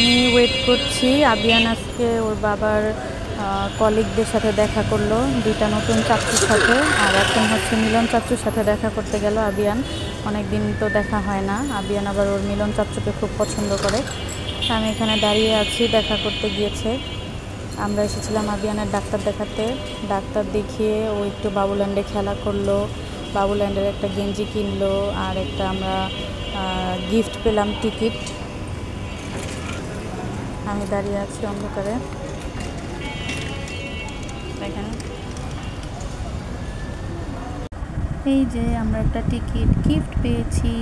আমি ওয়েট করছি। আবিয়ান আজকে ওর বাবার কলিগদের সাথে দেখা করলো, দুইটা নতুন চাচ্চুর সাথে। আর এখন হচ্ছে মিলন চাচ্চুর সাথে দেখা করতে গেল আবিয়ান। অনেক দিন তো দেখা হয় না। আবিয়ান আবার ওর মিলন চাচ্চুকে খুব পছন্দ করে। আমি এখানে দাঁড়িয়ে আছি, দেখা করতে গিয়েছে। আমরা এসেছিলাম আবিয়ানের ডাক্তার দেখাতে। ডাক্তার দেখিয়ে ও একটু বাবুল্যান্ডে খেলা করলো, বাবুল্যান্ডের একটা গেঞ্জি কিনলো, আর একটা আমরা গিফট পেলাম, টিকিট। আমি দাঁড়িয়ে আছি অন্ধকারে, দেখেন। এই যে আমরা একটা টিকিট গিফট পেয়েছি।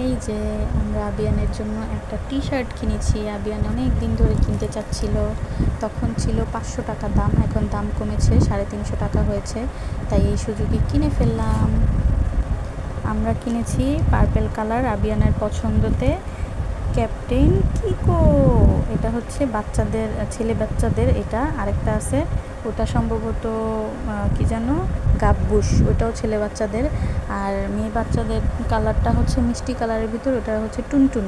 এই যে আমরা আবিয়ানের জন্য একটা টি শার্ট কিনেছি। আবিয়ান অনেক দিন ধরে কিনতে চাচ্ছিল। তখন ছিল 500 টাকা দাম, এখন দাম কমেছে, 350 টাকা হয়েছে। তাই এই সুযোগে কিনে ফেললাম। আমরা কিনেছি পার্পেল কালার, আবিয়ানের পছন্দতে, ক্যাপ্টেন কিকো। এটা হচ্ছে বাচ্চাদের, ছেলে বাচ্চাদের। এটা আরেকটা আছে, ওটা সম্ভবত কি যেন, গাব্বুস, ওটাও ছেলে বাচ্চাদের। আর মেয়ে বাচ্চাদের কালারটা হচ্ছে মিষ্টি কালারের ভিতর, ওটা হচ্ছে টুনটুন।